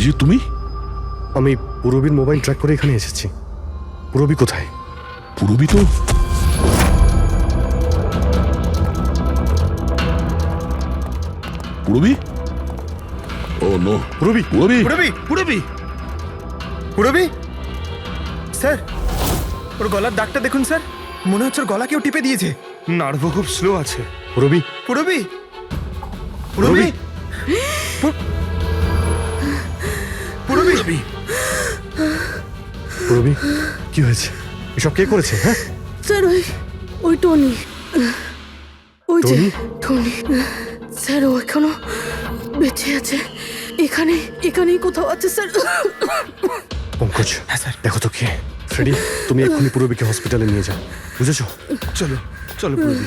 যে তুমি? আমি পূরবীর মোবাইল ট্র্যাক করে এখানে এসেছি। পূরবী কোথায়? পূরবী তো পূরবী? ও নো, পূরবী! পূরবী! পুরবি পুরবি পুরবি স্যার, ওর গলার দাগটা দেখুন স্যার, মনে হচ্ছে ওর গলা কেউ টিপে দিয়েছে। নার্ভও খুব স্লো আছে। পূরবী! পুরবি পুরবি পুরবি পূরবী, কি হয়েছে? এসব কে করেছে? হ্যাঁ, স্যার ওই টনি, ওই যে টনি? টনি স্যার, ও এখনো বেঁচে আছে। এখানেই কোথাও আছে স্যার। পঙ্কজ, হ্যাঁ স্যার। দেখো তো কে। ফ্রেডি, তুমি এক্ষুনি পূরবীকে হসপিটালে নিয়ে যাও, বুঝেছো? চলো চলো পুরবি।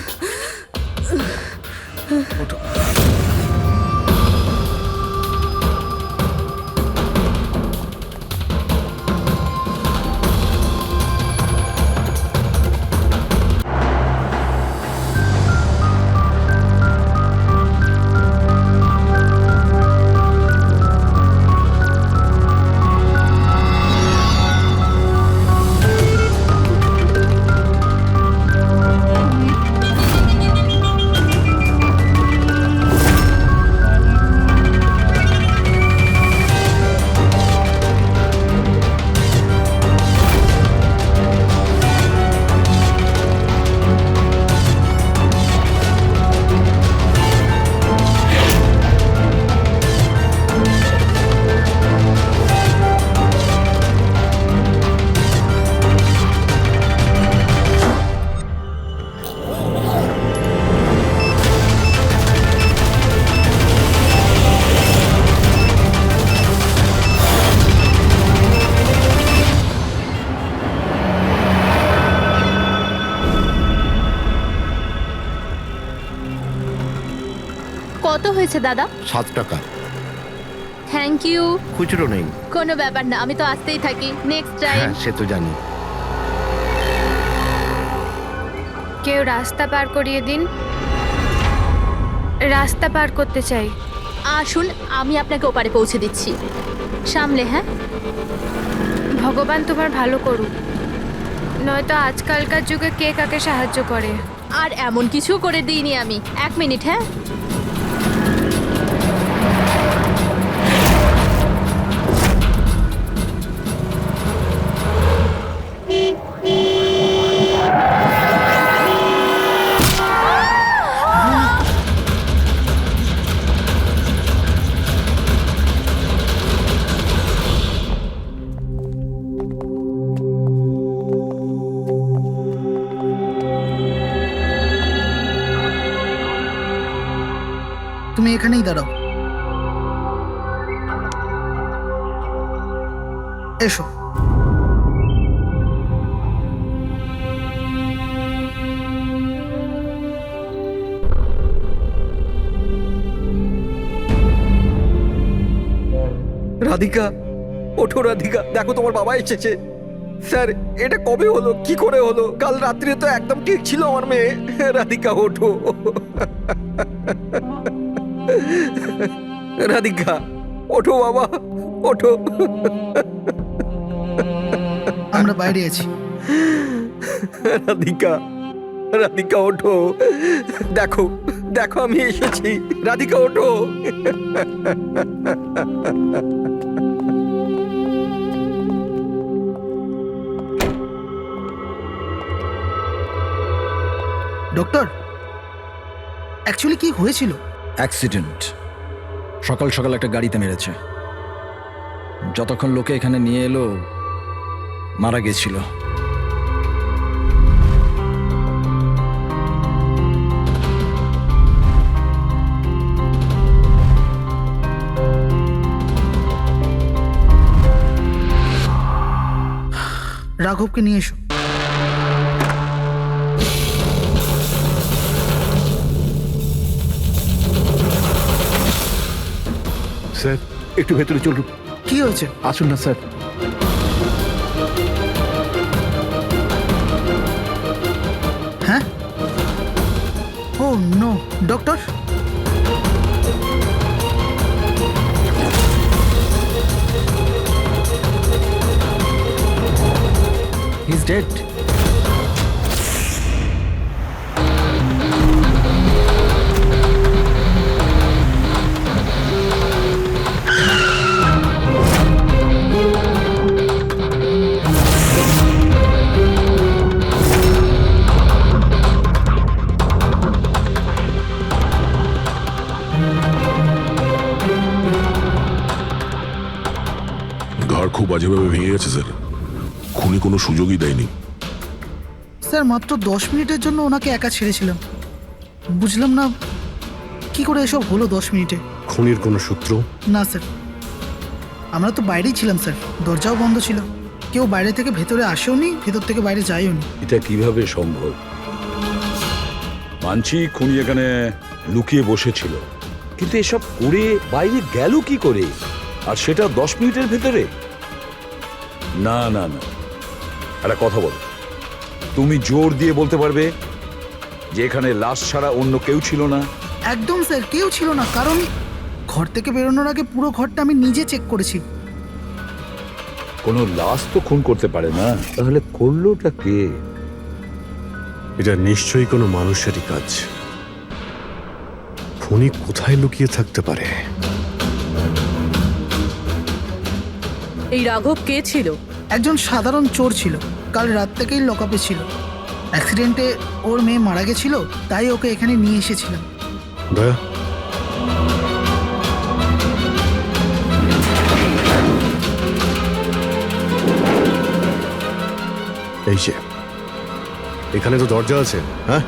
কত হয়েছে দাদা? 7 টাকা। Thank you. খুচরো নেই। কোনো ব্যাপার না, আমি তো আসতেই থাকি। Next time. হ্যাঁ, সে তো জানি। কেউ রাস্তা পার করিয়ে দিন, রাস্তা পার করতে চাই। আসুন, আমি আপনাকে ওপারে পৌঁছে দিচ্ছি। সামলে, হ্যাঁ? ভগবান তোমার ভালো করুক, নয়তো আজকালকার যুগে কে কাকে সাহায্য করে। আর এমন কিছু করে দিইনি আমি। 1 মিনিট, হ্যাঁ? তুমি এখানেই দাঁড়াও। এসো। রাধিকা, ওঠো রাধিকা, দেখো তোমার বাবা এসেছে। স্যার, এটা কবে হলো? কি করে হলো? কাল রাত্রে তো একদম ঠিক ছিল আমার মেয়ে। রাধিকা ওঠো। রাধিকা ওঠো বাবা, ওঠো। আমরা বাইরে আছি। রাধিকা, রাধিকা ওঠো। দেখো দেখো, আমি এসেছি। রাধিকা ওঠো। ডক্টর, অ্যাকচুয়ালি কি হয়েছিল? অ্যাক্সিডেন্ট। সকাল সকাল একটা গাড়িতে মেরেছে। যতক্ষণ লোকে এখানে নিয়ে এলো মারা গেছিল। রাঘবকে নিয়ে এসো। স্যার, একটু ভেতরে চলুন। কি হয়েছে? আসুন না স্যার। হ্যাঁ? ও নো, ডক্টর। Is dead. ঘাড় খুব বাজেভাবে ভেঙে গেছে স্যার। খুনি কোনো সুযোগই দেয়নি। স্যার মাত্র 10 মিনিটের জন্য ওনাকে একা ছেড়েছিলাম। বুঝলাম না কি করে এসব হলো 10 মিনিটে। খুনির কোনো সূত্র? না স্যার, আমরা তো বাইরেই ছিলাম স্যার, দরজাও বন্ধ ছিল। কেউ বাইরে থেকে ভেতরে আসেও নি, ভেতর থেকে বাইরে যায়ও নি। এটা কিভাবে সম্ভব? মানছি খুনি এখানে লুকিয়ে বসেছিল, কিন্তু এসব করে বাইরে গেল কি করে, আর সেটা 10 মিনিটের ভেতরে? না না না, একটা কথা বলো, তুমি জোর দিয়ে বলতে পারবে যে এখানে লাশ ছাড়া অন্য কেউ ছিল না? একদম স্যার, কেউ ছিল না। কারণ ঘর থেকে বেরোনোর আগে পুরো ঘরটা আমি নিজে চেক করেছি। কোনো লাশ তো খুন করতে পারে না, তাহলে করলোটা কে? এটা নিশ্চয়ই কোনো মানুষেরই কাজ। খুনি কোথায় লুকিয়ে থাকতে পারে? এই রাঘব কে ছিল? একজন সাধারণ চোর ছিল, কাল রাত থেকেই লকআপে ছিল। অ্যাক্সিডেন্টে ওর মেয়ে মারা গেছিল, তাই ওকে এখানে নিয়ে এসেছিলাম। দয়া, এই যে এখানে তো দরজা আছে। হ্যাঁ,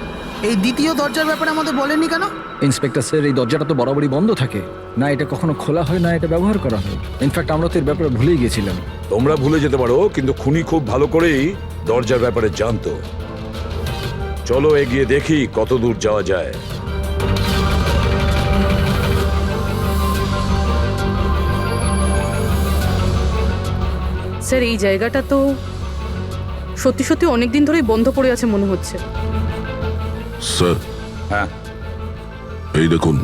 এই দ্বিতীয় দরজার ব্যাপারে আমাদের বলেননি কেন? ইন্সপেক্টর স্যার, এই দরজাটা তো বরাবরই বন্ধ থাকে, না এটা কখনো খোলা হয় না এটা ব্যবহার করা হয়। ইনফ্যাক্ট আমরা তো এর ব্যাপারে ভুলেই গেছিলাম। তোমরা ভুলে যেতে পারো, কিন্তু খুনি খুব ভালো করেই দরজার ব্যাপারে জানতো। চলো এগিয়ে দেখি কত দূর যাওয়া যায়। স্যার এই জায়গাটা তো সত্যি সত্যি অনেকদিন ধরেই বন্ধ পড়ে আছে মনে হচ্ছে। স্যার, হ্যাঁ, এই দেখুন,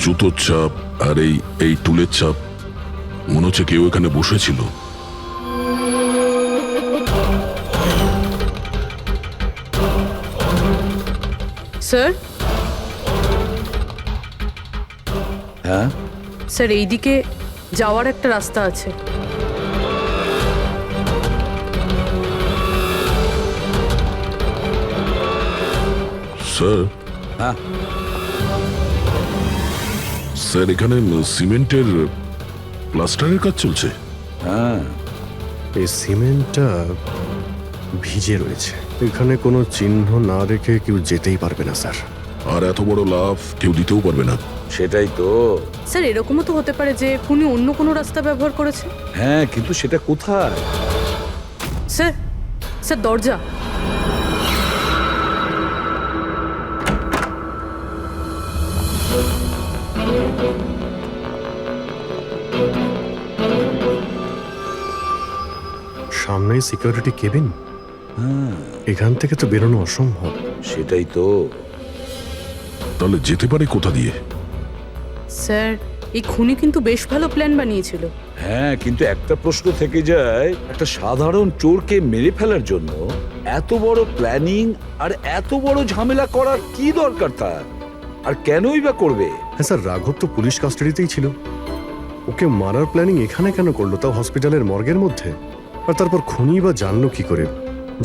জুতোর ছাপ আর এই টুলের ছাপ। মনে হচ্ছে কেউ এখানে বসেছিল। স্যার, হ্যাঁ, স্যার এইদিকে যাওয়ার একটা রাস্তা আছে। স্যার, হ্যাঁ, স্যার এখানে সিমেন্টের প্লাস্টারের কাজ চলছে। হ্যাঁ, এই সিমেন্টটা ভিজে রয়েছে। এখানে কোনো চিহ্ন না রেখে কেউ যেতেই পারবে না স্যার। আর এত বড় লাভ কেউ দিতেও পারবে না। সেটাই তো। স্যার এরকমও তো হতে পারে যে খুনি অন্য কোনো রাস্তা ব্যবহার করেছে। হ্যাঁ, কিন্তু সেটা কোথায়? স্যার, স্যার দরজা। সামনেই সিকিউরিটি কেবিন। এখান থেকে তো বেরোনো অসম্ভব। সেটাই তো। তাহলে যেতে পারে কোথা দিয়ে? স্যার এই খুনি কিন্তু বেশ ভালো প্ল্যান বানিয়েছিল। হ্যাঁ, কিন্তু একটা প্রশ্ন থেকে যায়, একটা সাধারণ চোরকে মেরে ফেলার জন্য এত বড় প্ল্যানিং আর এত বড় ঝামেলা করার কি দরকার তার? আর কেনই বা করবে? হ্যাঁ স্যার, রাঘব তো পুলিশ কাস্টাডিতেই ছিল। ওকে মারার প্ল্যানিং এখানে কেন করলো, তাও হসপিটালের মর্গের মধ্যে? আর তারপর খুনি বা জানলো কি করে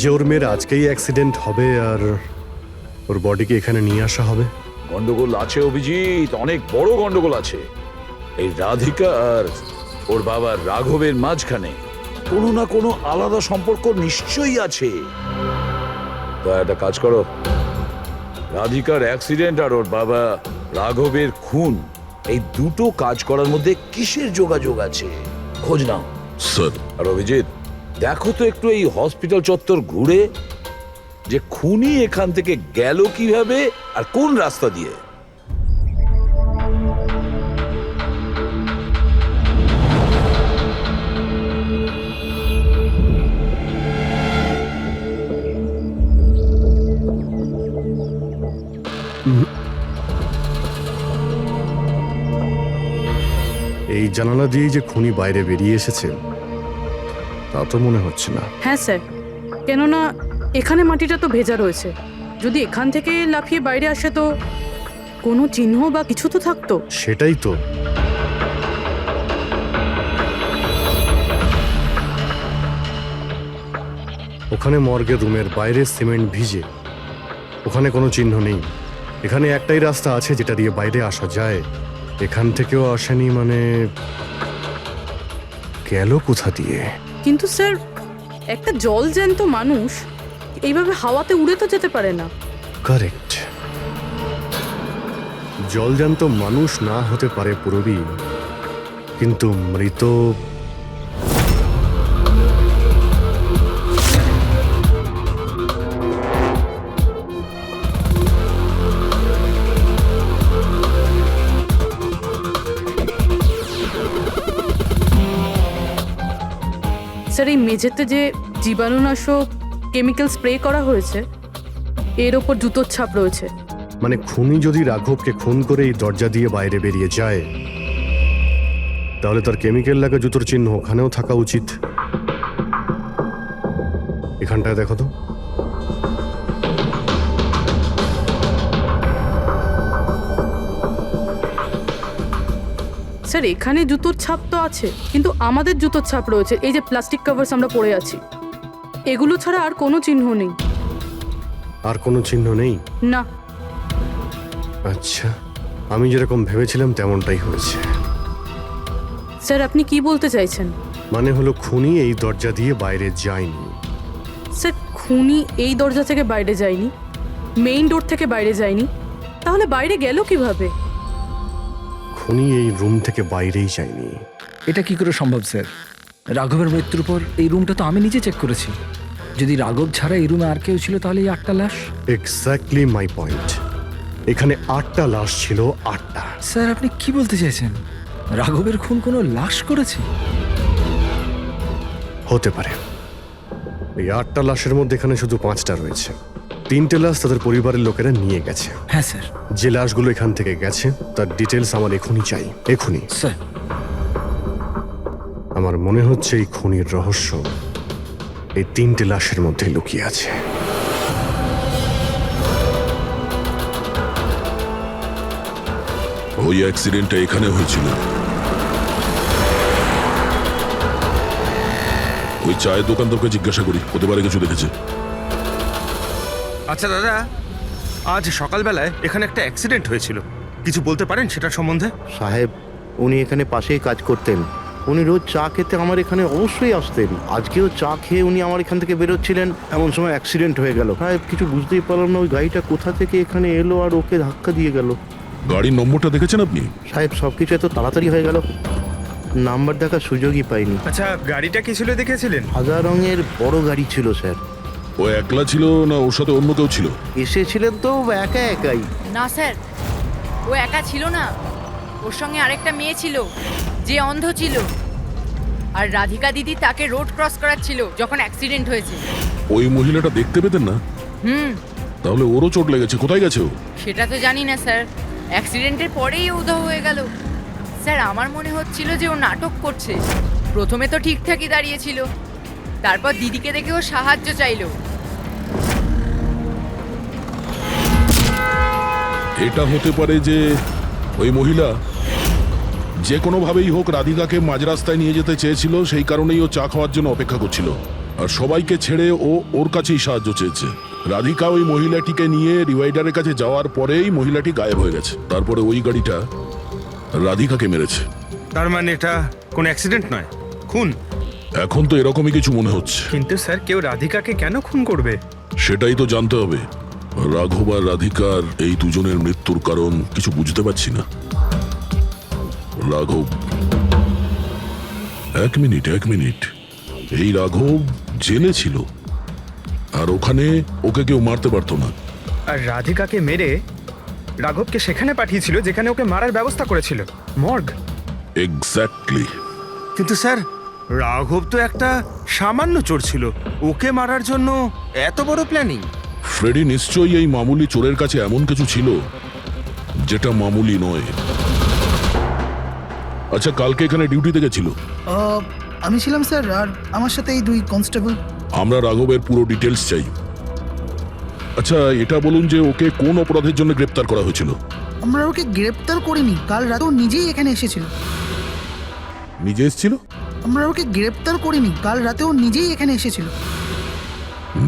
যে ওর মেয়ের আজকেই অ্যাক্সিডেন্ট হবে আর ওর বডিকে এখানে নিয়ে আসা হবে? গন্ডগোল আছে অভিজিৎ, অনেক বড় গন্ডগোল আছে। এই রাধিকা আর ওর বাবার রাঘবের মাঝখানে কোনো না কোনো আলাদা সম্পর্ক নিশ্চয়ই আছে। তা একটা কাজ করো, রাধিকার অ্যাক্সিডেন্ট আর ওর বাবা রাঘবের খুন, এই দুটো কাজ করার মধ্যে কিসের যোগাযোগ আছে খোঁজ নাও। স্যার, আর অভিজিৎ, দেখো তো একটু এই হসপিটাল চত্বর ঘুরে যে খুনি এখান থেকে গেল কিভাবে আর কোন রাস্তা দিয়ে। এই জানালা দিয়েই যে খুনি বাইরে বেরিয়ে এসেছে তা তো মনে হচ্ছে না। হ্যাঁ স্যার, কেননা এখানে মাটিটা তো ভেজা রয়েছে, যদি এখান থেকে লাফিয়ে বাইরে আসে তো কোনো চিহ্ন বা কিছু তো থাকতো। সেটাই তো। ওখানে মর্গের রুমের বাইরে সিমেন্ট ভিজে, ওখানে কোনো চিহ্ন নেই। এখানে একটাই রাস্তা আছে যেটা দিয়ে বাইরে আসা যায়, এখান থেকেও আসেনি, মানে গেল কোথা দিয়ে? কিন্তু স্যার, একটা জল জ্যান্ত মানুষ এইভাবে হাওয়াতে উড়ে তো যেতে পারে না। কারেক্ট। জলজান্ত মানুষ না হতে পারে পুরবী, কিন্তু মৃত। স্যার, এই মেঝেতে যে জীবাণুনাশক কেমিক্যাল স্প্রে করা হয়েছে, এর ওপর জুতোর ছাপ রয়েছে। মানে খুনি যদি রাঘবকে খুন করে এই দরজা দিয়ে বাইরে বেরিয়ে যায়, তাহলে তার কেমিক্যাল লাগা জুতোর চিহ্ন ওখানেও থাকা উচিত। এখানটায় দেখো তো। স্যার, এখানে জুতোর ছাপ তো আছে, কিন্তু আমাদের জুতোর ছাপ রয়েছে। এই যে প্লাস্টিক কভার্স আমরা পরে আছি, এগুলো ছাড়া আর কোনো চিহ্ন নেই। আর কোনো চিহ্ন নেই? না। আচ্ছা, আমি যেরকম ভেবেছিলাম তেমনটাই হয়েছে। স্যার, আপনি কি বলতে চাইছেন? মানে হলো খুনি এই দরজা দিয়ে বাইরে যায়নি। স্যার, খুনি এই দরজা থেকে বাইরে যায়নি, মেইন ডোর থেকে বাইরে যায়নি, তাহলে বাইরে গেল কিভাবে? খুনি এই রুম থেকে বাইরেই যায়নি। এটা কি করে সম্ভব স্যার? রাঘবের মৃত্যুর পর এই রুমটা তো আমি নিজে চেক করেছি। যদি রাঘব ছাড়া এই রুমে আর কেউ ছিল তাহলে এই 8টা লাশ। Exactly my point. এখানে 8টা লাশ ছিল, 8টা। স্যার, আপনি কি বলতে চাইছেন? রাঘবের খুন কোনো লাশ করেছে? হতে পারে। এই 8টা লাশের মধ্যে এখানে শুধু 5টা রয়েছে। 3টে লাশ তাদের পরিবারের লোকেরা নিয়ে গেছে। হ্যাঁ স্যার। যে লাশগুলো এখান থেকে গেছে তার ডিটেলস আমার এখনই চাই, এখনই। স্যার, আমার মনে হচ্ছে এই খুনির রহস্য এই 3টে লাশের মধ্যে লুকিয়ে আছে। ওই অ্যাক্সিডেন্টটা এখানে হয়েছিল। ওই চায়ের দোকানদারকে জিজ্ঞাসা করি, হতে পারে কিছু দেখেছে। আচ্ছা দাদা, আজ সকালবেলায় এখানে একটা অ্যাক্সিডেন্ট হয়েছিল, কিছু বলতে পারেন সেটার সম্বন্ধে? সাহেব, উনি এখানে পাশেই কাজ করতেন। উনি রোজ চা খেতে আমার এখানে অবশ্যই আসতেন। আজকেও চা খেয়ে উনি আমার এখান থেকে বেরোচ্ছিলেন, এমন সময় অ্যাক্সিডেন্ট হয়ে গেল। সাহেব, কিছু বুঝতেই পারলাম না ওই গাড়িটা কোথা থেকে এখানে এলো আর ওকে ধাক্কা দিয়ে গেল। গাড়ির নম্বরটা দেখেছেন আপনি? সাহেব, সবকিছু এত তাড়াতাড়ি হয়ে গেল, নাম্বার দেখার সুযোগই পাইনি। আচ্ছা, গাড়িটা কি ছিল দেখেছিলেন? সাদা রঙের বড় গাড়ি ছিল স্যার। ও একলা ছিল না ওর সাথে অন্য কেউ ছিল? এসেছিলেন তো একা একাই। না স্যার, ও একা ছিল না, ওর সঙ্গে আরেকটা মেয়ে ছিল যে অন্ধ ছিল, আর রাধিকা দিদি তাকে রোড ক্রস করাচ্ছিল যখন অ্যাক্সিডেন্ট হয়েছে। ওই মহিলাটা দেখতে পেতেন না? তাহলে ওরও চোট লেগেছে। কোথায় গেছে ও? সেটা তো জানি না স্যার, অ্যাক্সিডেন্টের পরেই ও উধাও হয়ে গেল। স্যার, আমার মনে হচ্ছিল যে ও নাটক করছে। প্রথমে তো ঠিকঠাকই দাঁড়িয়েছিল, তারপর দিদিকে দেখে ও সাহায্য চাইলো। এটা হতে পারে যে ওই মহিলা যে কোনোভাবেই হোক রাধিকাকে মাঝ রাস্তায় নিয়ে যেতে চেয়েছিল, সেই কারণেই ও চা খাওয়ার জন্য অপেক্ষা করছিল, আর সবাইকে ছেড়ে ও ওর কাছেই সাহায্য চেয়েছে। রাধিকা ওই মহিলাটিকে নিয়ে ডিভাইডারের কাছে যাওয়ার পরেই মহিলাটি গায়েব হয়ে গেছে। তারপরে ওই গাড়িটা রাধিকাকে মেরেছে। তার মানে এটা কোনো অ্যাক্সিডেন্ট নয়, খুন? এখন তো এরকমই কিছু মনে হচ্ছে। কিন্তু স্যার, কেউ রাধিকাকে কেন খুন করবে? সেটাই তো জানতে হবে। রাঘব আর রাধিকার এই দুজনের মৃত্যুর কারণ কিছু বুঝতে পারছি না। রাঘব, এক মিনিট, এই রাঘব জেলে ছিল, আর ওখানে ওকে কেউ মারতে পারতো না। আর রাধিকাকে মেরে রাঘবকে সেখানে পাঠিয়েছিল যেখানে ওকে মারার ব্যবস্থা করেছিল, মর্গ। এক্স্যাক্টলি। কিন্তু স্যার, রাঘব তো একটা সামান্য চোর ছিল, ওকে মারার জন্য এত বড় প্ল্যানিং? ফ্রেডি নিশ্চয়ই এই মামুলি চোরের কাছে এমন কিছু ছিল যেটা মামুলি নয়। আচ্ছা, কালকে এখানে ডিউটিতে গেছিল? আমি ছিলাম স্যার, আর আমার সাথে এই 2 কনস্টেবল। আমরা রাঘবের পুরো ডিটেলস চাই। আচ্ছা এটা বলুন যে ওকে কোন অপরাধের জন্য গ্রেপ্তার করা হয়েছিল? আমরা ওকে গ্রেপ্তার করিনি, কাল রাতে ও নিজেই এখানে এসেছিল। নিজে এসেছিল? আমরা ওকে গ্রেপ্তার করিনি, কাল রাতে ও নিজেই এখানে এসেছিল।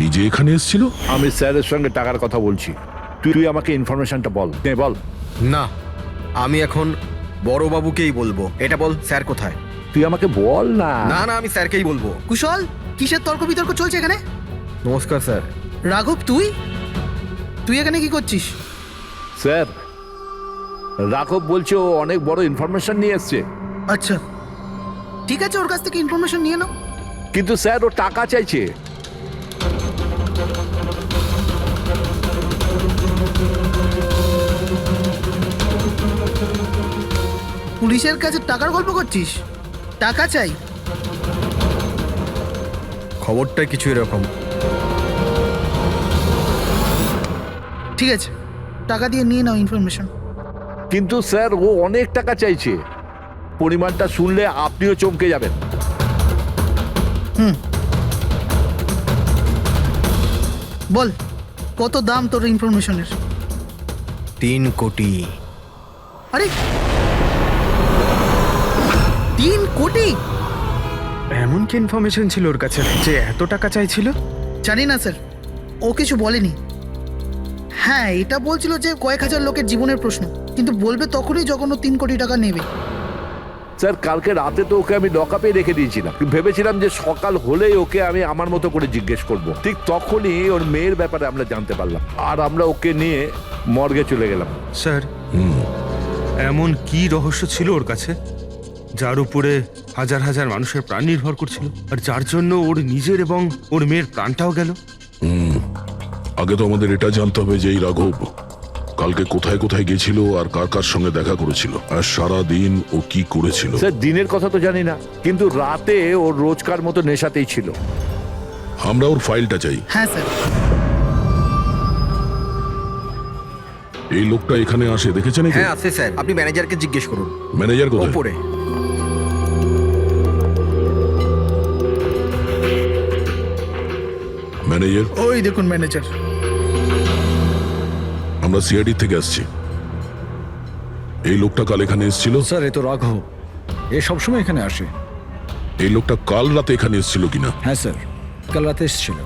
নিজে এখানে এসেছিল? আমি স্যারের সঙ্গে টাকার কথা বলছি, তুই আমাকে ইনফরমেশনটা বল। বল। না, আমি এখন বড়বাবুকেই বলবো। এটা বল, স্যার কোথায়? তুই আমাকে বল না। না না, আমি স্যারকেই বলবো। কুশল, কিসের তর্ক বিতর্ক চলছে এখানে? নমস্কার স্যার। রাঘব, তুই তুই এখানে কি করছিস? স্যার, রাঘব বলছে ও অনেক বড় ইনফরমেশন নিয়ে এসছে। আচ্ছা ঠিক আছে, ওর কাছ থেকে ইনফরমেশন নিয়ে নাও। কিন্তু স্যার ও টাকা চাইছে। পুলিশের কাছে টাকার গল্প করছিস? টাকা চাই? খবরটা কিছু এরকম। ঠিক আছে, টাকা দিয়ে নিয়ে নাও ইনফরমেশন। কিন্তু স্যার ও অনেক টাকা চাইছে, পরিমাণটা শুনলে আপনিও চমকে যাবেন। বল, কত দাম তোর ইনফরমেশনের? 3 কোটি। আরে 3 কোটি? এমন কি ইনফরমেশন ছিল ওর কাছে যে এত টাকা চাইছিল? জানি না স্যার, ও কিছু বলেনি। হ্যাঁ, এটা বলছিল যে কয়েক হাজার লোকের জীবনের প্রশ্ন, কিন্তু বলবে তখনই যখন ও 3 কোটি টাকা নেবে। স্যার কালকে রাতে তো ওকে আমি লকআপে রেখে দিয়েছিলাম, ভেবেছিলাম যে সকাল হলেই ওকে আমি আমার মতো করে জিজ্ঞেস করব। ঠিক তখনই ওর মেয়ের ব্যাপারে আমরা জানতে পারলাম, আর আমরা ওকে নিয়ে মর্গে চলে গেলাম। স্যার, এমন কি রহস্য ছিল ওর কাছে যার উপরে হাজার হাজার মানুষের প্রাণ নির্ভর করছিল, আর যার জন্য ওর নিজের এবং ওর মেয়ের প্রাণটাও গেল? আগে তো আমাদের এটা জানতে হবে যে এই রাঘব কালকে কোথায় কোথায় গেছিল আর কার কার সঙ্গে দেখা করেছিল, আর সারা দিন ও কি করেছিল। স্যার দিনের কথা তো জানি না, কিন্তু রাতে ওর রোজকার মতো নেশাতেই ছিল। আমরা ওর ফাইলটা চাই। হ্যাঁ স্যার। এই লোকটা এখানে আসে দেখেছেন? হ্যাঁ আছে স্যার, আপনি ম্যানেজারকে জিজ্ঞেস করুন। ম্যানেজার কোথায়? উপরে। ম্যানেজার? ওই দেখুন ম্যানেজার। আমরা সিআইডি থেকে আসছি। এই লোকটা কাল এখানে এসেছিল? স্যার এ তো রাঘব, এ সবসময় এখানে আসে। এই লোকটা কাল রাতে এখানে এসেছিল কিনা? হ্যাঁ স্যার, কাল রাতে এসেছিল,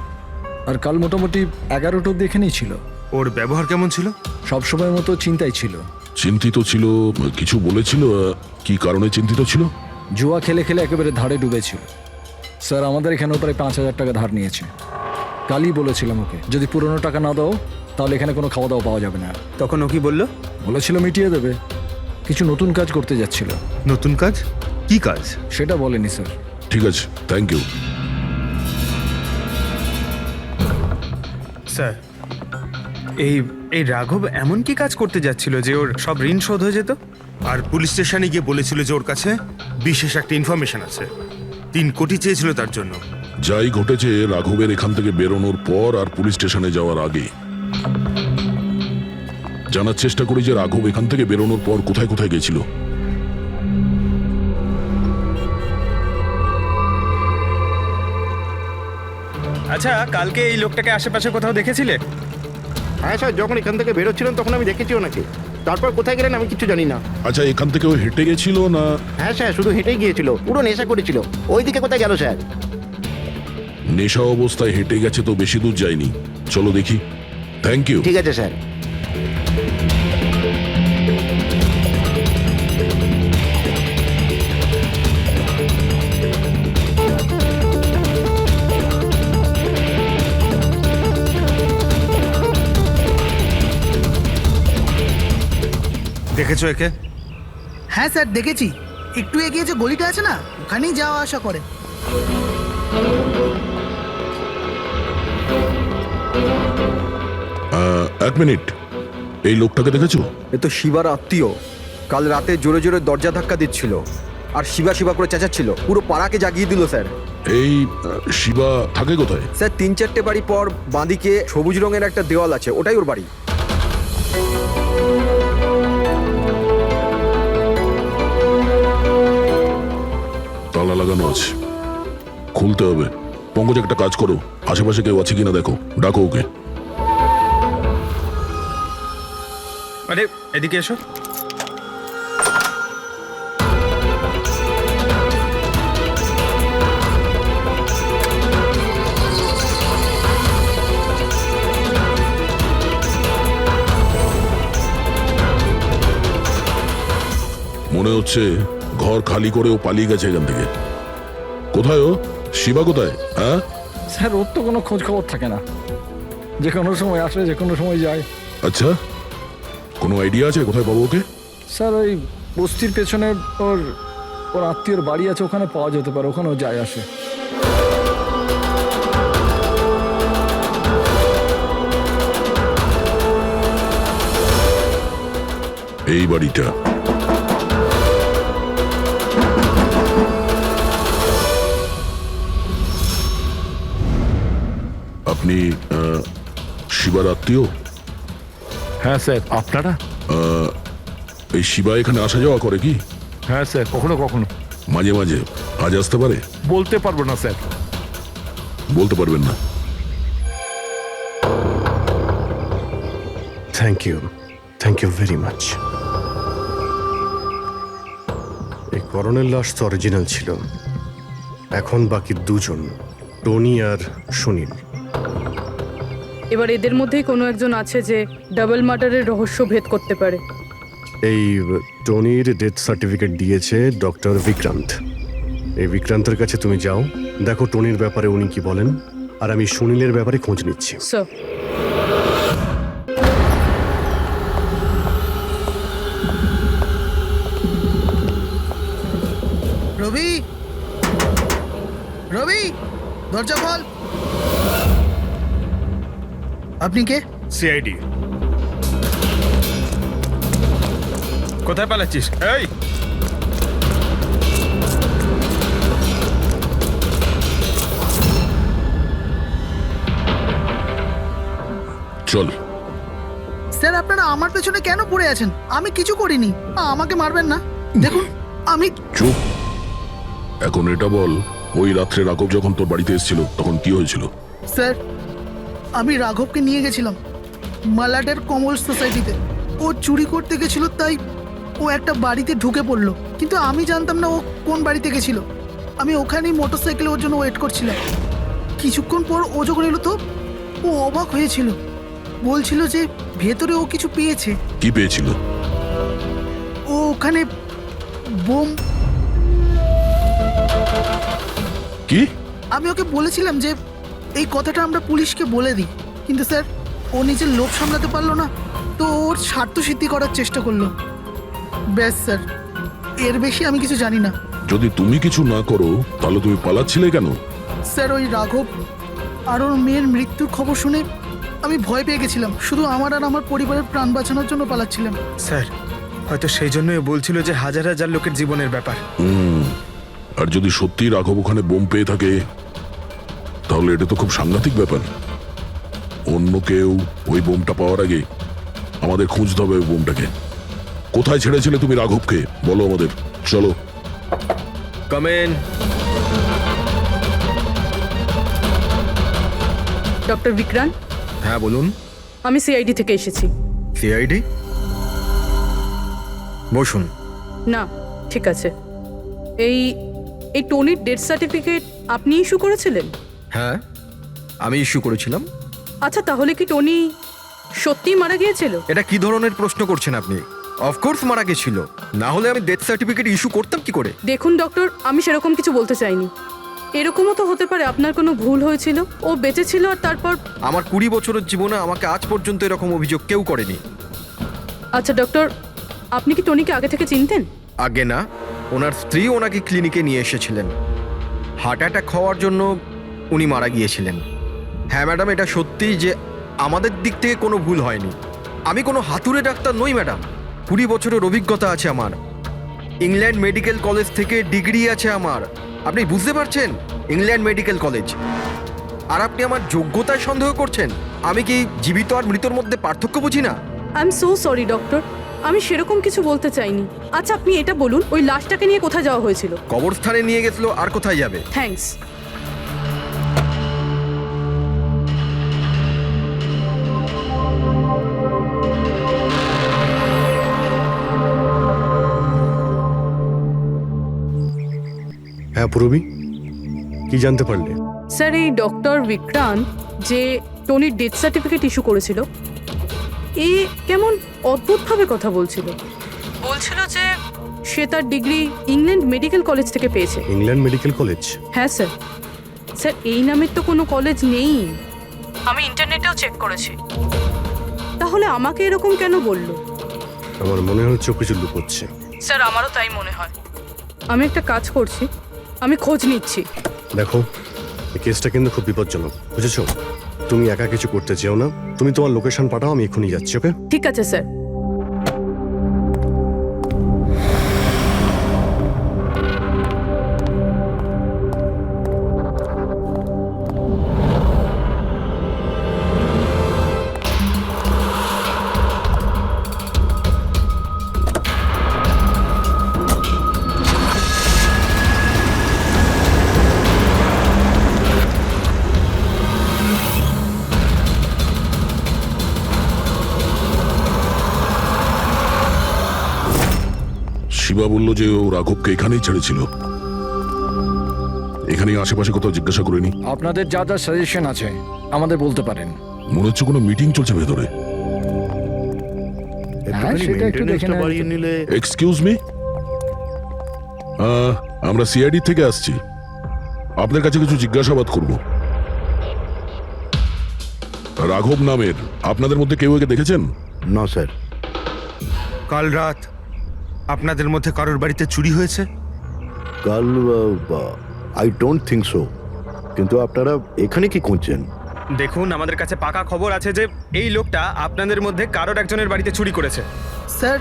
আর কাল মোটামুটি 11টা অব্দি এখানেই ছিল। ওর ব্যবহার কেমন ছিল? সবসময় মতো চিন্তাই ছিল। চিন্তিত ছিল? কিছু বলেছিল? কি কারণে চিন্তিত ছিল? জুয়া খেলে খেলে একেবারে ধারে ডুবেছিল স্যার। আমাদের এখানেও প্রায় 5,000 টাকা ধার নিয়েছে। কালই বলেছিলাম ওকে যদি পুরনো টাকা না দাও তাহলে এখানে কোনো খাওয়া দাওয়া পাওয়া যাবে না। তখন ও কি বললো? বলেছিল মিটিয়ে দেবে, কিছু নতুন কাজ করতে যাচ্ছিল। নতুন কাজ? কি কাজ? সেটা বলেনি স্যার। ঠিক আছে, থ্যাংক ইউ। স্যার, এই রাঘব এমন কি কাজ করতে যাচ্ছিল যে ওর সব ঋণ শোধ হয়ে যেত? আর পুলিশ স্টেশনে গিয়ে বলেছিল যে ওর কাছে বিশেষ একটা ইনফরমেশন আছে, 3 কোটি চেয়েছিল তার জন্য। যাই ঘটেছে রাঘবের এখান থেকে বেরোনোর পর আর পুলিশ স্টেশনে যাওয়ার আগে জানার চেষ্টা করি যে রাঘব এখান থেকে বেরোনোর পর কোথায় কোথায় গেছিল। আচ্ছা, কালকে এই লোকটাকে আশেপাশে কোথাও দেখেছিলে? হ্যাঁ স্যার, যখন এখান থেকে বেরোচ্ছিলেন তখন আমি দেখেছি ওনাকে। তারপর কোথায় গেলেন আমি কিছু জানি না। আচ্ছা, এখান থেকে ও হেঁটে গেছিল না? হ্যাঁ স্যার, শুধু হেঁটেই গিয়েছিল, পুরো নেশা করেছিল। ওইদিকে কোথায় গেল স্যার? নেশা অবস্থায় হেঁটে গেছে তো বেশি দূর যায়নি। চলো দেখি। Thank you. ঠিক আছে স্যার। দেখেছো একে? হ্যাঁ স্যার দেখেছি, একটু এগিয়ে যে গলিটা আছে না, ওখানেই যাওয়া আসা করে। এক মিনিট, এই লোকটাকে দেখেছো? এ তো শিবার আত্মীয়। কাল রাতে জোরে জোরে দরজা ধাক্কা দিচ্ছিল আর শিবা শিবা করে চেঁচাচ্ছিল, পুরো পাড়াকে জাগিয়ে দিল স্যার। এই শিবা থাকে কোথায়? স্যার 3-4টে বাড়ি পর বাঁদিকে সবুজ রঙের একটা দেওয়াল আছে, ওটাই ওর বাড়ি। তালা লাগানো আছে, খুলতে হবে। পঙ্কজ একটা কাজ করো, আশেপাশে কেউ আছে কিনা দেখো, ডাকো ওকে। আরে এদিকে এসো। মনে হচ্ছে ঘর খালি করে ও পালিয়ে গেছে এখান থেকে। কোথায় ও? শিবা কোথায়? হ্যাঁ স্যার ওর তো কোনো খোঁজ খবর থাকে না, যে কোনো সময় আসে যে কোনো সময় যায়। আচ্ছা, কোনো আইডিয়া আছে কোথায় পাবো ওকে? স্যার ওই বস্তির পেছনে ওর ওর আত্মীয়র বাড়ি আছে, ওখানে পাওয়া যেতে পারে, ওখানেও যায় আসে। এই বাড়িটা। আপনি শিবার আত্মীয়? হ্যাঁ স্যার। আপনারা? এই শিবা এখানে আসা যাওয়া করে কি? হ্যাঁ স্যার, কখনো কখনো। মাঝে মাঝে। আজ আসতে পারে? বলতে পারবো না স্যার। বলতে পারবেন না? Thank you very much. এই করণের লাশ তো অরিজিনাল ছিল, এখন বাকি দুজন, টনি আর সুনীল। এবার এদের মধ্যেই কোনো একজন আছে যে ডাবল মার্ডারের রহস্য ভেদ করতে পারে। এই টনির ডেথ সার্টিফিকেট দিয়েছে ডক্টর বিক্রান্ত। এই বিক্রান্তের কাছে তুমি যাও, দেখো টনির ব্যাপারে উনি কি বলেন, আর আমি সুনীলের ব্যাপারে খোঁজ নিচ্ছি। স্যার, রবি, রবি, দরজা খোল। আপনি কে? সিআইডি। কোথায় পালাচ্ছিস? এই চল। স্যার, আপনারা আমার পেছনে কেন পড়ে আছেন? আমি কিছু করিনি। আমাকে মারবেন না। দেখুন আমি। চুপ। এখন এটা বল, ওই রাত্রে রাঘব যখন তোর বাড়িতে এসেছিল তখন কি হয়েছিল? স্যার, আমি রাঘবকে নিয়ে গেছিলাম মালাডের কমল সোসাইটিতে। ও চুরি করতে গেছিল, তাই ও একটা বাড়িতে ঢুকে পড়লো, কিন্তু আমি জানতাম না ও কোন বাড়িতে গেছিল। আমি ওখানেই মোটরসাইকেলে ওর জন্য ওয়েট করছিলাম। কিছুক্ষণ পর ও যখন এলো তো ও অবাক হয়েছিল, বলছিল যে ভেতরে ও কিছু পেয়েছে। কি পেয়েছিল? ও ওখানে বোম। কি? আমি ওকে বলেছিলাম যে এই কথাটা আমরা পুলিশকে বলে দিই, কিন্তু স্যার ও নিজের লোভ সামলাতে পারলো না, তো ওর স্বার্থ সিদ্ধি করার চেষ্টা করলো। ব্যাস স্যার, এর বেশি আমি কিছু জানি না। যদি তুমি কিছু না করো তাহলে তুমি পালাচ্ছিলে কেন? স্যার, ওই রাঘব আর ওর মেয়ের মৃত্যুর খবর শুনে আমি ভয় পেয়ে গেছিলাম। শুধু আমার আর আমার পরিবারের প্রাণ বাঁচানোর জন্য পালাচ্ছিলাম। স্যার, হয়তো সেই জন্যই বলছিল যে হাজার হাজার লোকের জীবনের ব্যাপার। আর যদি সত্যি রাঘব ওখানে বোম পেয়ে থাকে তাহলে এটা তো খুব সাংঘাতিক ব্যাপার। অন্য কেউ ওই বোমটা পাওয়ার আগে আমাদের খুঁজতে হবে ওই বোমটাকে। কোথায় ছেড়েছিলে তুমি রাঘবকে? বলো আমাদের। চলো। কামেন। ডক্টর বিক্রান্ত। হ্যাঁ বলুন। আমি সিআইডি থেকে এসেছি। সিআইডি? বসুন। না, ঠিক আছে। এই এই টনির ডেথ সার্টিফিকেট আপনি ইস্যু করেছিলেন? হ্যাঁ, আমি ইস্যু করেছিলাম। আচ্ছা, তাহলে কি টনি সত্যিই মারা গিয়েছিল? এটা কি ধরনের প্রশ্ন করছেন আপনি? অফকোর্স মারা গেছিল, না হলে আমি ডেথ সার্টিফিকেট ইস্যু করতাম কি করে? দেখুন ডক্টর, আমি সেরকম কিছু বলতে চাইনি। এরকমও তো হতে পারে আপনার কোনো ভুল হয়েছিল, ও বেঁচে ছিল আর তারপর। আমার 20 বছরের জীবনে আমাকে আজ পর্যন্ত এরকম অভিযোগ কেউ করেনি। আচ্ছা ডক্টর, আপনি কি টনিকে আগে থেকে চিনতেন? আগে না, ওনার স্ত্রী ওনাকে ক্লিনিকে নিয়ে এসেছিলেন। হার্ট অ্যাটাক হওয়ার জন্য উনি মারা গিয়েছিলেন। হ্যাঁ ম্যাডাম, এটা সত্যি যে আমাদের দিক থেকে কোনো ভুল হয়নি। আমি কোনো হাতুড়ে ডাক্তার নই ম্যাডাম। 20 বছরের অভিজ্ঞতা আছে আমার। ইংল্যান্ড মেডিকেল কলেজ থেকে ডিগ্রি আছে আমার। আপনি বুঝতে পারছেন? England medical college. আর আপনি আমার যোগ্যতায় সন্দেহ করছেন? আমি কি জীবিত আর মৃতর মধ্যে পার্থক্য বুঝি না? I am so sorry doctor, আমি সেরকম কিছু বলতে চাইনি। আচ্ছা, আপনি এটা বলুন, ওই লাশটাকে নিয়ে কোথায় যাওয়া হয়েছিল? কবরস্থানে নিয়ে গেছিল, আর কোথায় যাবে? থ্যাঙ্কস। হ্যাঁ পুরবি, কি জানতে পারলে? স্যার এই ডক্টর বিক্রান্ত যে টনির ডেথ সার্টিফিকেট ইস্যু করেছিল, এ কেমন অদ্ভুতভাবে কথা বলছিল। বলছিল যে সে তার ডিগ্রি ইংল্যান্ড মেডিকেল কলেজ থেকে পেয়েছে। England medical college? হ্যাঁ স্যার। স্যার এই নামের তো কোনো কলেজ নেই, আমি ইন্টারনেটেও চেক করেছি। তাহলে আমাকে এরকম কেন বলল? আমার মনে হচ্ছে ও কিছু লুকোচ্ছে। স্যার আমারও তাই মনে হয়। আমি একটা কাজ করছি, আমি খোঁজ নিচ্ছি। দেখো, এই কেসটা কিন্তু খুব বিপজ্জনক, বুঝেছো? তুমি একা কিছু করতে চেও না, তুমি তোমার লোকেশন পাঠাও, আমি এখনই যাচ্ছি। ওকে? ঠিক আছে স্যার। শিবা বলল যে ও রাঘবকে এখানেই ছেড়েছিল। এখানে আশেপাশে কোথাও জিজ্ঞাসা করিনি? আপনাদের যা যা সাজেশন আছে আমাদের বলতে পারেন। মনে হচ্ছে কোনো মিটিং চলছে ভেতরে। একটুখানি সেটা একটু দেখে মেইনটেনেন্সটা নেওয়া বাড়িয়ে যেত। নিলে। এক্সকিউজ মি, আমরা সিআইডি থেকে আসছি, আপনার কাছে কিছু জিজ্ঞাসাবাদ করব। রাঘব নামের আপনাদের মধ্যে কেউ একে দেখেছেন? না স্যার। কাল রাত আপনাদের মধ্যে কারোর বাড়িতে চুরি হয়েছে? কাল আই ডোন্ট থিঙ্ক সো। কিন্তু আপনারা এখানে কি খুঁজছেন? দেখুন, আমাদের কাছে পাকা খবর আছে যে এই লোকটা আপনাদের মধ্যে কারোর একজনের বাড়িতে চুরি করেছে। স্যার,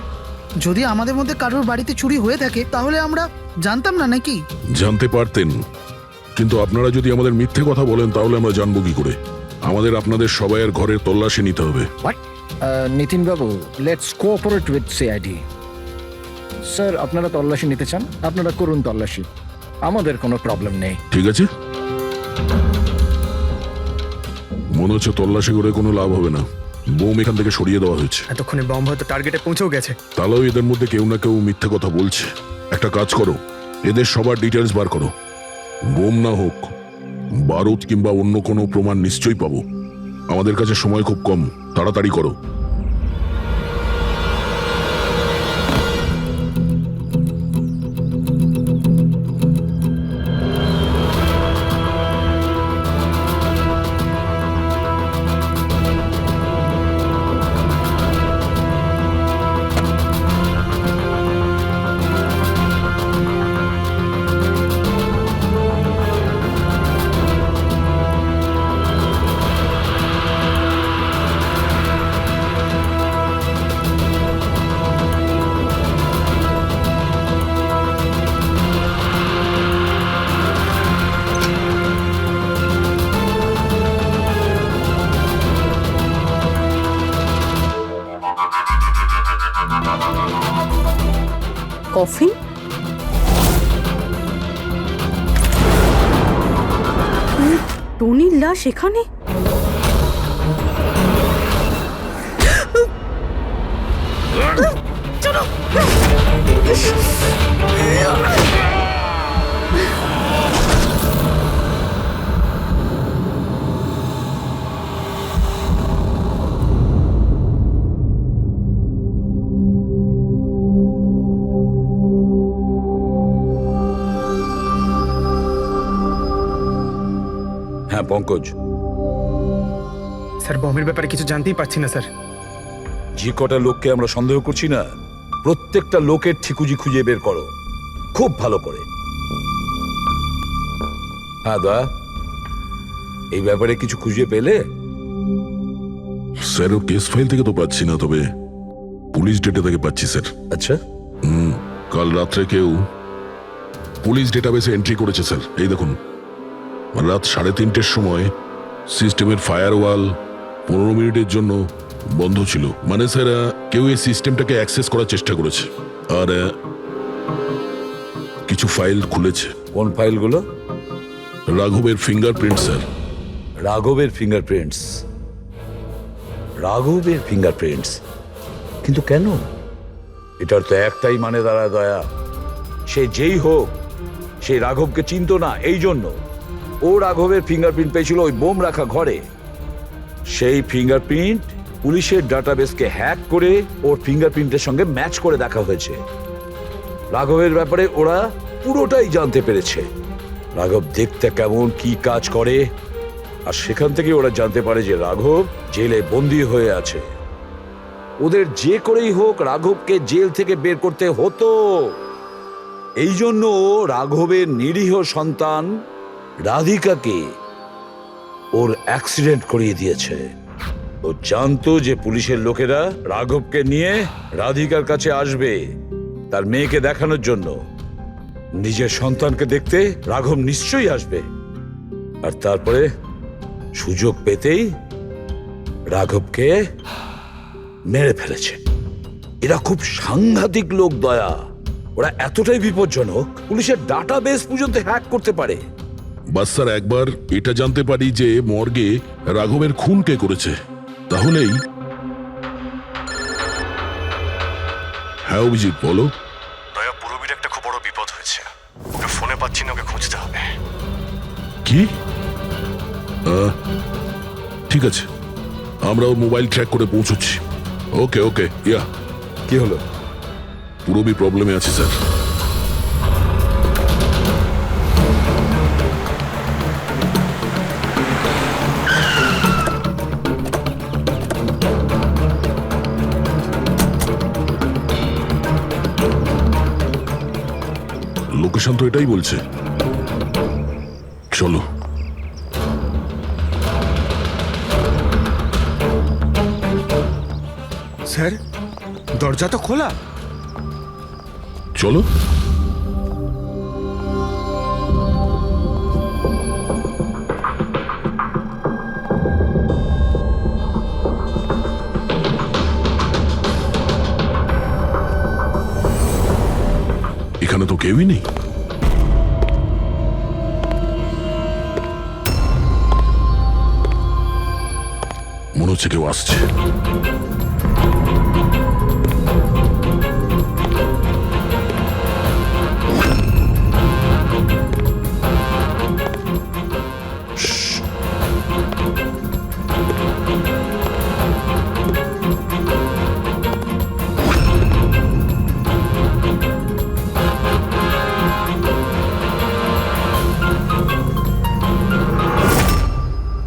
যদি আমাদের মধ্যে কারোর বাড়িতে চুরি হয়ে থাকে তাহলে আমরা জানতাম না নাকি? জানতে পারতেন, কিন্তু আপনারা যদি আমাদের মিথ্যে কথা বলেন তাহলে আমরা জানবো কি করে? আমাদের আপনাদের সবাইয়ের ঘরের তল্লাশি নিতে হবে। নিতিন বাবু, let's cooperate with CID. Sir আপনারা তল্লাশি নিতে চান, আপনারা করুন তল্লাশি, আমাদের কোনো প্রবলেম নেই। ঠিক আছে, মনে হচ্ছে তল্লাশি করে কোনো লাভ হবে না। বোম এখান থেকে সরিয়ে দেওয়া হয়েছে। এতক্ষণে বম হয়তো টার্গেটে পৌঁছেও গেছে। তাহলেও এদের মধ্যে কেউ না কেউ মিথ্যে কথা বলছে। একটা কাজ করো, এদের সবার ডিটেলস বার করো। বোম না হোক, বারুদ কিংবা অন্য কোনো প্রমাণ নিশ্চয়ই পাবো। আমাদের কাছে সময় খুব কম, তাড়াতাড়ি করো। কফিন? টনির লাশ এখানে? হ্যাঁ পঙ্কজ, স্যার, বমের ব্যাপারে কিছু জানতেই পারছি না স্যার। যে কটা লোককে আমরা সন্দেহ করছি না, প্রত্যেকটা লোকের ঠিকুজি খুঁজে বের করো খুব ভালো করে। হ্যাঁ দা, এই ব্যাপারে কিছু খুঁজে পেলে? স্যার, ও কেস ফাইল থেকে তো পাচ্ছি না, তবে পুলিশ ডেটা থেকে পাচ্ছি স্যার। আচ্ছা, কাল রাত্রে কেউ পুলিশ ডেটাবেসে এন্ট্রি করেছে স্যার। এই দেখুন, রাত 3:30টার সময় সিস্টেমের ফায়ারওয়াল 15 মিনিটের জন্য বন্ধ ছিল। মানে স্যার, কেউ এই সিস্টেমটাকে অ্যাক্সেস করার চেষ্টা করেছে আর কিছু ফাইল খুলেছে। কোন ফাইলগুলো? রাঘবের ফিঙ্গারপ্রিন্ট স্যার। রাঘবের ফিঙ্গারপ্রিন্টস? রাঘবের ফিঙ্গারপ্রিন্টস? কিন্তু কেন? এটার তো একটাই মানে দাঁড়ায় দয়া, সে যেই হোক সেই রাঘবকে চিনতো না, এই জন্য ও রাঘবের ফিঙ্গারপ্রিন্ট পেয়েছিল ওই বোম রাখা ঘরে। সেই ফিঙ্গারপ্রিন্ট পুলিশের ডাটাবেসকে হ্যাক করে ওর ফিঙ্গারপ্রিন্টের সঙ্গে ম্যাচ করে দেখা হয়েছে। রাঘবের ব্যাপারে ওরা পুরোটাই জানতে পেরেছে, রাঘব দেখতে কেমন, কি কাজ করে, আর সেখান থেকে ওরা জানতে পারে যে রাঘব জেলে বন্দী হয়ে আছে। ওদের যে করেই হোক রাঘবকে জেল থেকে বের করতে হতো। এই জন্য রাঘবের নিরীহ সন্তান রাধিকাকে ওর অ্যাক্সিডেন্ট করিয়ে দিয়েছে। ও জানতো যে পুলিশের লোকেরা রাঘবকে নিয়ে রাধিকার কাছে আসবে তার মেয়েকে দেখানোর জন্য। নিজের সন্তানকে দেখতে রাঘব নিশ্চয়ই আসবে, আর তারপরে সুযোগ পেতেই রাঘবকে মেরে ফেলেছে। এরা খুব সাংঘাতিক লোক দয়া, ওরা এতটাই বিপজ্জনক পুলিশের ডাটাবেস পর্যন্ত হ্যাক করতে পারে। বাস স্যার, একবার এটা জানতে পারি যে মর্গে রাঘবের খুন কে করেছে, তাহলেই। হ্যাঁ অভিজিৎ, বলো। দয়া, পুরবীর একটা খুব বড় বিপদ হয়েছে, ওকে ফোনে পাচ্ছি না, ওকে খুঁজতে হবে। কি? ঠিক আছে, আমরা ওর মোবাইল ট্র্যাক করে পৌঁছচ্ছি। ওকে ওকে, ইয়া। কি হলো? পুরবী প্রবলেমে আছে স্যার। লোকেশন তো এটাই বলছে, চলো। স্যার, দরজা তো খোলা। চলো। এখানে তো কেউই নেই। মনে হচ্ছে কেউ আসছে।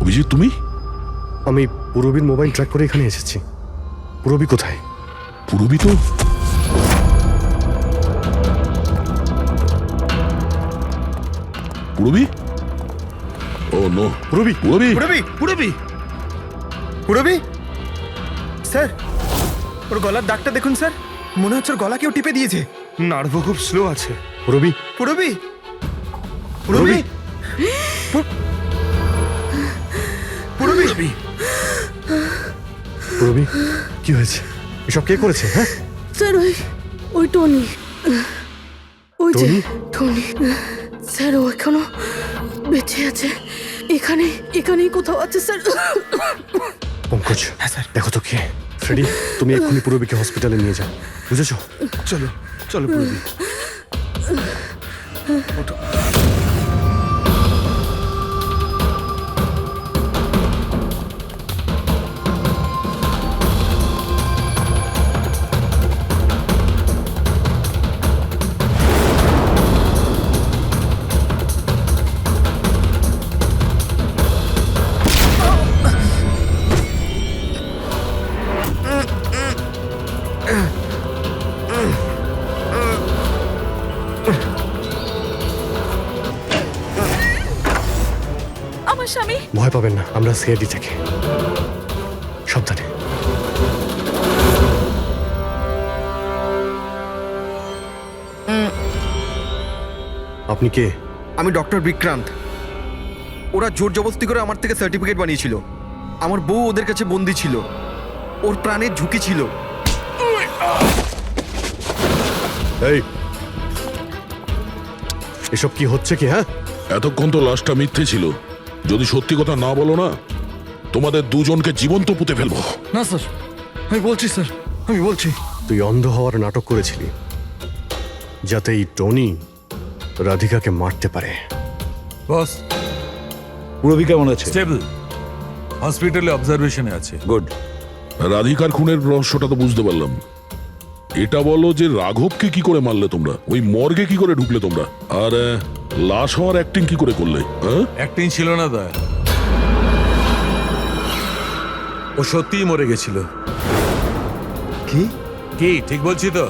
অভিজিৎ, তুমি? আমি পুরবীর মোবাইল ট্র্যাক করে এখানে এসেছি। পুরবী কোথায়? পুরবী তো পুরবী? ও নো, পুরবী, পুরবী। পুরবী, পুরবী, পুরবী। স্যার, ওর গলার দাগটা দেখুন স্যার, মনে হচ্ছে ওর গলা কেউ টিপে দিয়েছে। নার্ভও খুব স্লো আছে। পুরবী, পুরবী, পুরবী, পুরবী। পুরবী, কি হয়েছে? এসব কে করেছে? হ্যাঁ স্যার, ওই টনি, ওই যে টনি? টনি স্যার, ও এখনো বেঁচে আছে। এখানেই কোথাও আছে স্যার। পঙ্কজ, দেখো তো কে। ফ্রেডি, তুমি এক্ষুনি পুরবীকে হসপিটালে নিয়ে যাও, বুঝেছো? চলো চলো পুরবী। আমার স্বামী। ভয় পাবেন না, আমরা সিআইডি থেকে। সাবধানে। আপনি কে? আমি ডক্টর বিক্রান্ত। ওরা জোর জবরদস্তি করে আমার থেকে সার্টিফিকেট বানিয়েছিল। আমার বউ ওদের কাছে বন্দি ছিল, ওর প্রাণের ঝুঁকি ছিল। এই, এসব কি হচ্ছে কি? হ্যাঁ, এতক্ষণ তো লাশটা মিথ্যে ছিল। যদি সত্যি কথা না বলো না, তোমাদের দুজনকে জীবন্ত পুঁতে ফেলবো। না স্যার, আমি বলছি স্যার, আমি বলছি। তুই অন্ধ হওয়ার নাটক করেছিলি যাতে এই টনি রাধিকাকে মারতে পারে। বস, পুরবি কেমন আছে? স্টেবল, হসপিটালে অবজারভেশনে আছে। গুড। রাধিকার খুনের রহস্যটা তো বুঝতে পারলাম। এটা বলো যে রাঘবকে কি করে মারলে তোমরা, ওই মর্গে কি করে ঢুকলে তোমরা, আর লাশ হওয়ার অ্যাক্টিং কি করে করলে? হ্যাঁ, অ্যাক্টিং ছিল না দা, ও সত্যিই মরে গেছিল। কি? কি ঠিক বলছি তো?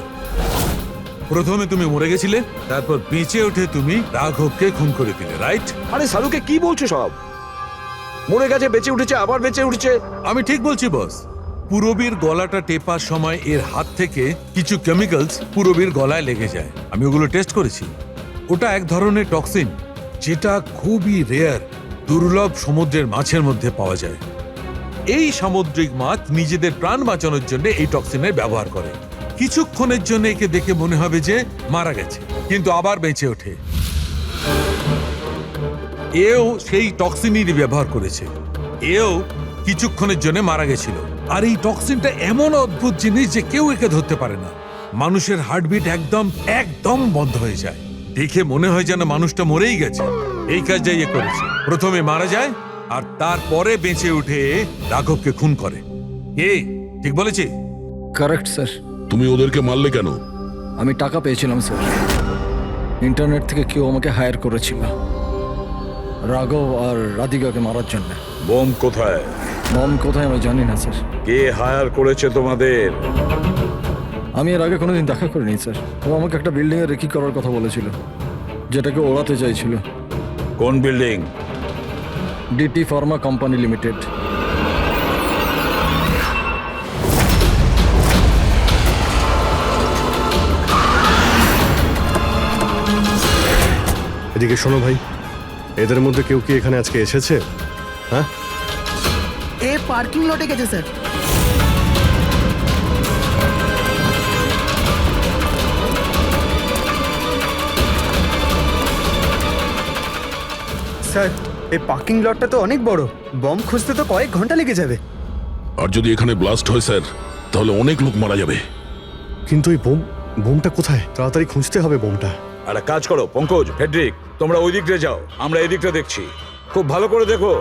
প্রথমে তুমি মরে গেছিলে, তারপর বেঁচে উঠে তুমি রাঘবকে খুন করে দিলে, রাইট? আরে সালুকে কি বলছো সব? মরে গেছে, বেঁচে উঠেছে, আবার বেঁচে উঠেছে। আমি ঠিক বলছি বস। পুরবীর গলাটা টেপার সময় এর হাত থেকে কিছু কেমিক্যালস পুরবীর গলায় লেগে যায়। আমি ওগুলো টেস্ট করেছি। ওটা এক ধরনের টক্সিন, যেটা খুবই রেয়ার, দুর্লভ সমুদ্রের মাছের মধ্যে পাওয়া যায়। এই সামুদ্রিক মাছ নিজেদের প্রাণ বাঁচানোর জন্য এই টক্সিনের ব্যবহার করে। কিছুক্ষণের জন্য একে দেখে মনে হবে যে মারা গেছে, কিন্তু আবার বেঁচে ওঠে। এও সেই টক্সিনই ব্যবহার করেছে। এও কিছুক্ষণের জন্য মারা গেছিল। আর এই টক্সিনটা এমন অদ্ভুত জিনিস যে কেউ একে ধরতে পারে না। মানুষের হার্টবিট একদম বন্ধ হয়ে যায়। দেখে মনে হয় যেন মানুষটা মরেই গেছে। এই কাজটাই এ করেছে। প্রথমে মারা যায় আর তারপরে বেঁচে উঠে রাঘবকে খুন করে। ঠিক বলেছি? Correct sir. তুমি ওদেরকে মারলে কেন? আমি টাকা পেয়েছিলাম স্যার। ইন্টারনেট থেকে কেউ আমাকে হায়ার করেছিল রাঘব আর রাধিকাকে মারার জন্য। বোম কোথায়? বম কোথায় আমি জানি না স্যার। কে হায়ার করেছে তোমাদের? আমি এর আগে কোনোদিন দেখা করিনি স্যার। ও আমাকে একটা বিল্ডিংয়ে রেকি করার কথা বলেছিল, যেটাকে ওড়াতে চাইছিল। কোন building? DT pharma company limited. এদিকে শোনো ভাই, এদের মধ্যে কেউ কি এখানে আজকে এসেছে? হ্যাঁ, এ পার্কিং লটে গেছে স্যার। স্যার, এই পার্কিং লটটা তো অনেক বড়। বম খুঁজতে তো কয়েক ঘন্টা লেগে যাবে। আর যদি এখানে ব্লাস্ট হয় স্যার, তাহলে অনেক লোক মারা যাবে। কিন্তু এই বোমটা কোথায়? তাড়াতাড়ি খুঁজতে হবে বোমটা। একটা কাজ করো পঙ্কজ, ফেডরিক, তোমরা ওই দিকটা যাও, আমরা এই দিকটা দেখছি। খুব ভালো করে দেখো।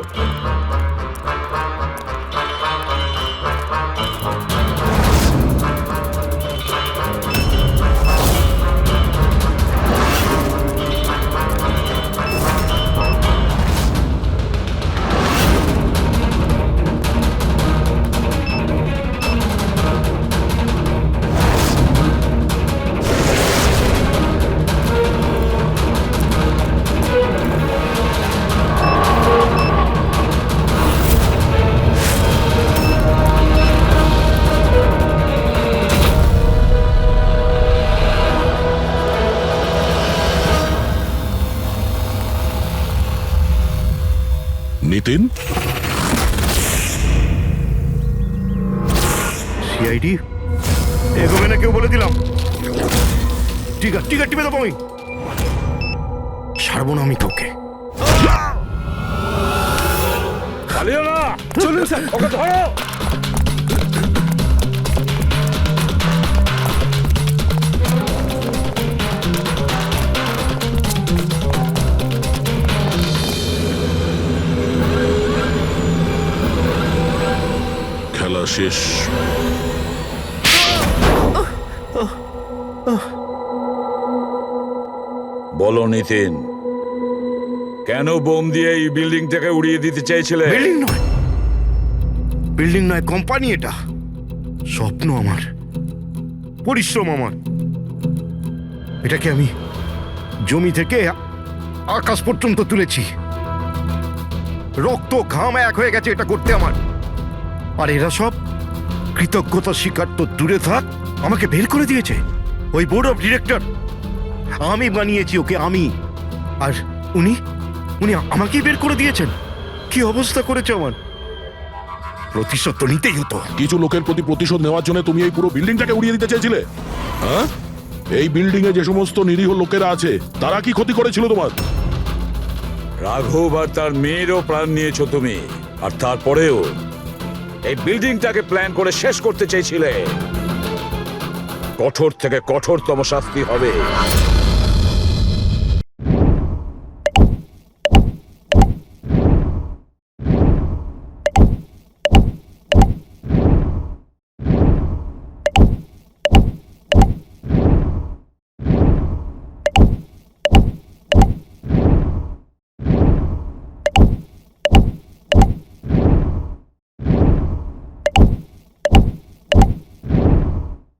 নিতিন, সিআইডি এগোবে না কেউ বলে দিলাম। ঠিক আছে টিপে দেবো আমি। ছাড়বো না আমি তোকে। পালিও না। চলুন স্যার, ওকে ধরো। খেলা শেষ। বলো নিতিন, কেন বোম দিয়ে এই বিল্ডিংটাকে উড়িয়ে দিতে চাইছিলে? বিল্ডিং নয় কোম্পানি এটা। স্বপ্ন আমার, পরিশ্রম আমার। এটাকে আমি জমি থেকে আকাশ পর্যন্ত তুলেছি। রক্ত ঘাম এক হয়ে গেছে এটা করতে আমার। আর এরা সব কৃতজ্ঞতা স্বীকার তো দূরে থাক, আমাকে বের করে দিয়েছে। ওই বোর্ড অফ ডিরেক্টর, আমি বানিয়েছি ওকে, আমি। আর উনি আমাকেই বের করে দিয়েছেন। কি অবস্থা করেছে আমার। প্রতিশোধ তো নিতেই হতো। কিছু লোকের প্রতি প্রতিশোধ নেওয়ার জন্য তুমি এই পুরো বিল্ডিংটাকে উড়িয়ে দিতে চেয়েছিলে? হ্যাঁ, এই বিল্ডিং এ যে সমস্ত নিরীহ লোকেরা আছে, তারা কি ক্ষতি করেছিল তোমার? রাঘব আর তার মেয়েরও প্রাণ নিয়েছো তুমি, আর তারপরেও এই বিল্ডিংটাকে প্ল্যান করে শেষ করতে চেয়েছিলে। কঠোর থেকে কঠোরতম শাস্তি হবে।